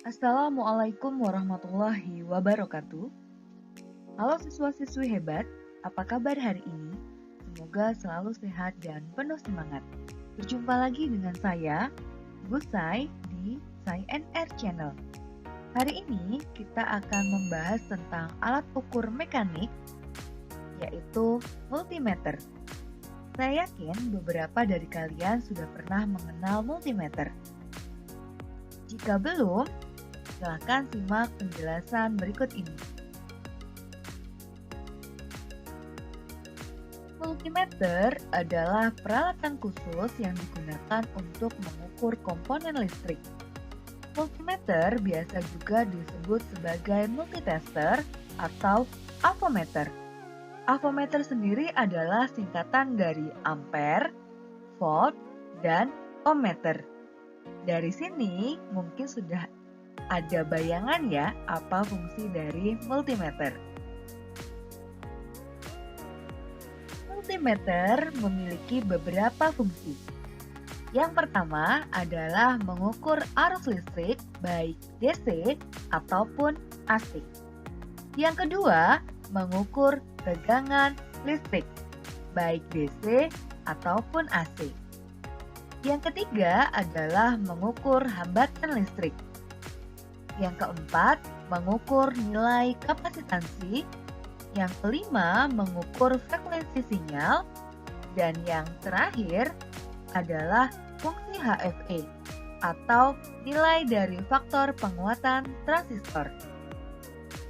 Assalamualaikum warahmatullahi wabarakatuh. Halo siswa-siswi hebat, apa kabar hari ini? Semoga selalu sehat dan penuh semangat. Berjumpa lagi dengan saya, Bu Sai, di Sai NR Channel. Hari ini kita akan membahas tentang alat ukur mekanik, yaitu multimeter. Saya yakin beberapa dari kalian sudah pernah mengenal multimeter. Jika belum, silakan simak penjelasan berikut ini. Multimeter adalah peralatan khusus yang digunakan untuk mengukur komponen listrik. Multimeter biasa juga disebut sebagai multitester atau avometer. Avometer sendiri adalah singkatan dari ampere, volt, dan ohmmeter. Dari sini mungkin sudah ada bayangan ya apa fungsi dari multimeter. Multimeter memiliki beberapa fungsi. Yang pertama adalah mengukur arus listrik baik DC ataupun AC. Yang kedua, mengukur tegangan listrik baik DC ataupun AC. Yang ketiga adalah mengukur hambatan listrik. Yang keempat, mengukur nilai kapasitansi. Yang kelima, mengukur frekuensi sinyal. Dan yang terakhir adalah fungsi HFE atau nilai dari faktor penguatan transistor.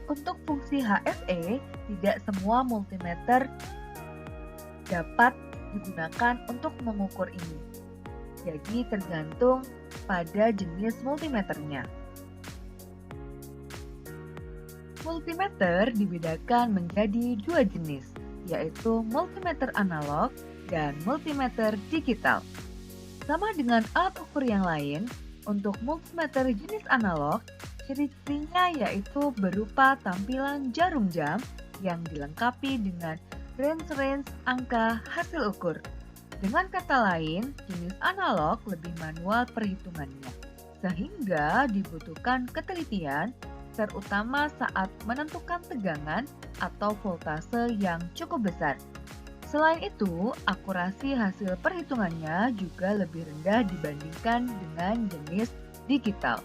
Untuk fungsi HFE, tidak semua multimeter dapat digunakan untuk mengukur ini. Jadi tergantung pada jenis multimeternya. Multimeter dibedakan menjadi dua jenis, yaitu multimeter analog dan multimeter digital. Sama dengan alat ukur yang lain, untuk multimeter jenis analog, ciri-cirinya yaitu berupa tampilan jarum jam yang dilengkapi dengan range-range angka hasil ukur. Dengan kata lain, jenis analog lebih manual perhitungannya, sehingga dibutuhkan ketelitian, terutama saat menentukan tegangan atau voltase yang cukup besar. Selain itu, akurasi hasil perhitungannya juga lebih rendah dibandingkan dengan jenis digital.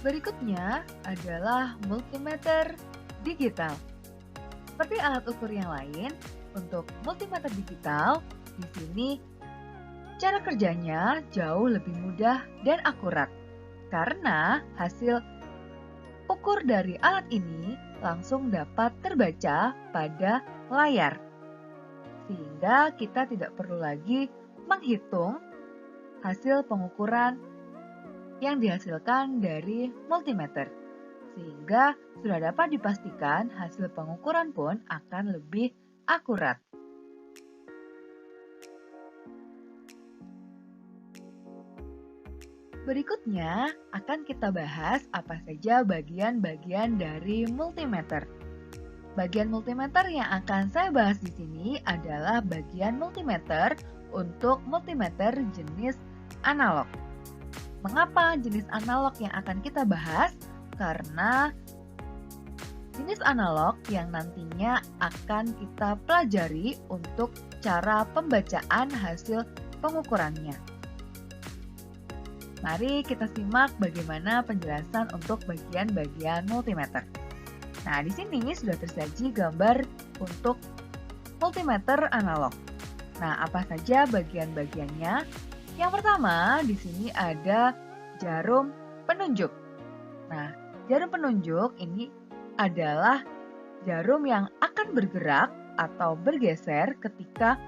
Berikutnya adalah multimeter digital. Seperti alat ukur yang lain, untuk multimeter digital, di sini cara kerjanya jauh lebih mudah dan akurat karena hasil ukur dari alat ini langsung dapat terbaca pada layar. Sehingga kita tidak perlu lagi menghitung hasil pengukuran yang dihasilkan dari multimeter. Sehingga sudah dapat dipastikan hasil pengukuran pun akan lebih akurat. Berikutnya akan kita bahas apa saja bagian-bagian dari multimeter. Bagian multimeter yang akan saya bahas di sini adalah bagian multimeter untuk multimeter jenis analog. Mengapa jenis analog yang akan kita bahas? Karena jenis analog yang nantinya akan kita pelajari untuk cara pembacaan hasil pengukurannya. Mari kita simak bagaimana penjelasan untuk bagian-bagian multimeter. Nah, di sini sudah tersaji gambar untuk multimeter analog. Nah, apa saja bagian-bagiannya? Yang pertama, di sini ada jarum penunjuk. Nah, jarum penunjuk ini adalah jarum yang akan bergerak atau bergeser ketika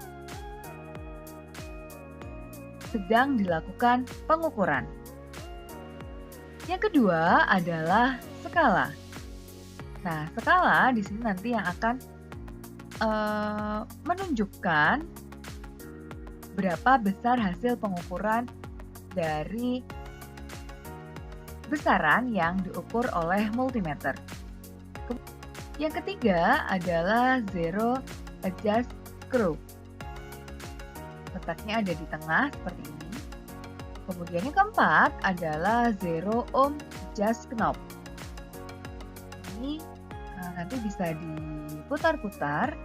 sedang dilakukan pengukuran. Yang kedua adalah skala. Nah, skala di sini nanti yang akan menunjukkan berapa besar hasil pengukuran dari besaran yang diukur oleh multimeter. Yang ketiga adalah zero adjust screw. letaknya ada di tengah seperti ini. Kemudian yang keempat adalah zero ohm adjust knob. Ini nanti bisa diputar-putar.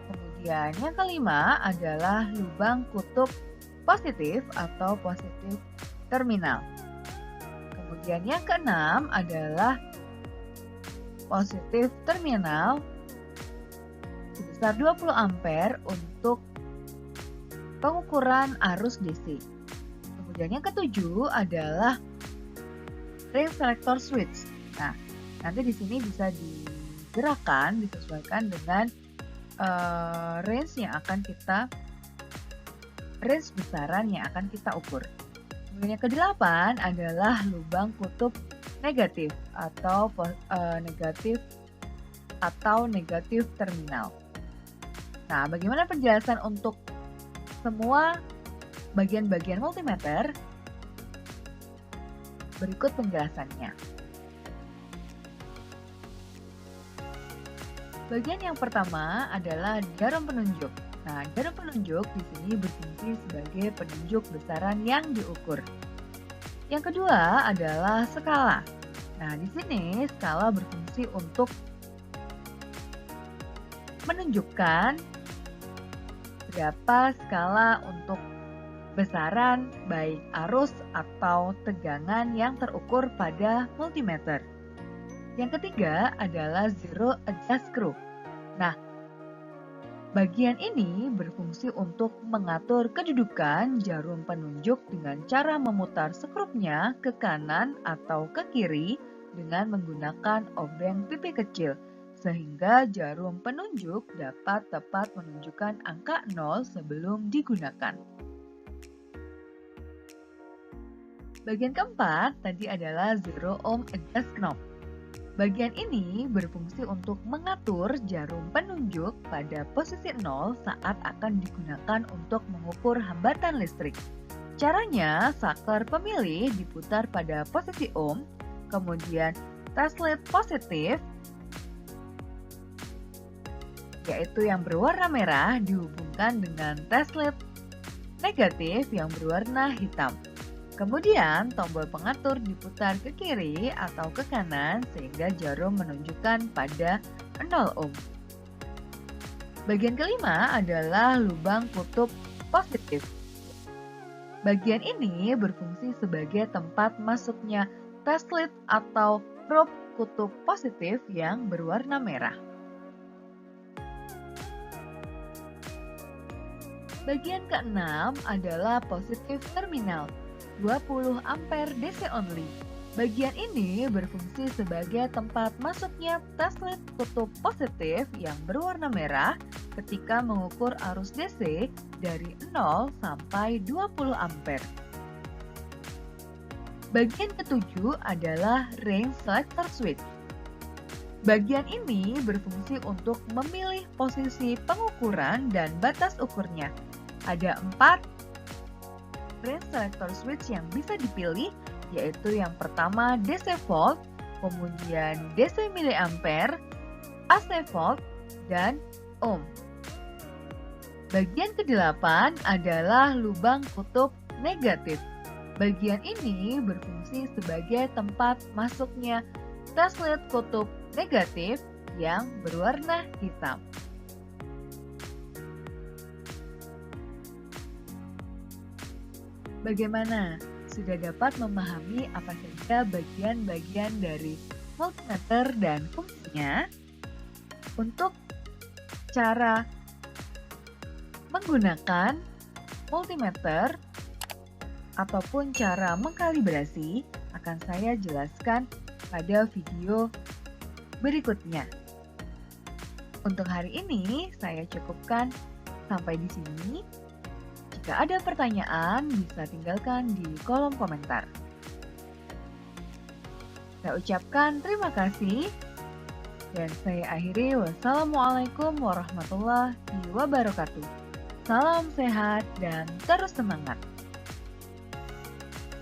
Kemudian yang kelima adalah lubang kutub positif atau positif terminal. Kemudian yang keenam adalah positif terminal sebesar 20 ampere untuk pengukuran arus DC. Kemudian yang ketujuh adalah range selector switch. Nah, nanti di sini bisa digerakkan, disesuaikan dengan range besaran yang akan kita ukur. Kemudian yang kedelapan adalah lubang kutub negatif atau negatif terminal. Nah, bagaimana penjelasan untuk semua bagian-bagian multimeter? Berikut penjelasannya. Bagian yang pertama adalah jarum penunjuk. Nah, jarum penunjuk di sini berfungsi sebagai penunjuk besaran yang diukur. Yang kedua adalah skala. Nah, di sini skala berfungsi untuk menunjukkan berapa skala untuk besaran baik arus atau tegangan yang terukur pada multimeter. Yang ketiga adalah zero adjust screw. Nah, bagian ini berfungsi untuk mengatur kedudukan jarum penunjuk dengan cara memutar skrupnya ke kanan atau ke kiri dengan menggunakan obeng pipi kecil, sehingga jarum penunjuk dapat tepat menunjukkan angka 0 sebelum digunakan. Bagian keempat tadi adalah zero ohm adjust knob. Bagian ini berfungsi untuk mengatur jarum penunjuk pada posisi 0 saat akan digunakan untuk mengukur hambatan listrik. Caranya, saklar pemilih diputar pada posisi ohm, kemudian teslet positif, yaitu yang berwarna merah, dihubungkan dengan teslet negatif yang berwarna hitam. Kemudian tombol pengatur diputar ke kiri atau ke kanan sehingga jarum menunjukkan pada 0 ohm. Bagian kelima adalah lubang kutub positif. Bagian ini berfungsi sebagai tempat masuknya teslet atau probe kutub positif yang berwarna merah. Bagian keenam adalah positif terminal. 20 ampere DC only. Bagian ini berfungsi sebagai tempat masuknya teslet kutub positif yang berwarna merah ketika mengukur arus DC dari 0 sampai 20 ampere. Bagian ketujuh adalah range selector switch. Bagian ini berfungsi untuk memilih posisi pengukuran dan batas ukurnya. Ada 4 range selector switch yang bisa dipilih, yaitu yang pertama DC volt, kemudian DC miliampere, AC volt, dan ohm. Bagian ke-8 adalah lubang kutub negatif. Bagian ini berfungsi sebagai tempat masuknya teslet kutub negatif yang berwarna hitam. Bagaimana? Sudah dapat memahami apa saja bagian-bagian dari multimeter dan fungsinya? Untuk cara menggunakan multimeter ataupun cara mengkalibrasi akan saya jelaskan pada video berikutnya. Untuk hari ini saya cukupkan sampai di sini. Jika ada pertanyaan, bisa tinggalkan di kolom komentar. Saya ucapkan terima kasih dan saya akhiri. Wassalamualaikum warahmatullahi wabarakatuh. Salam sehat dan terus semangat.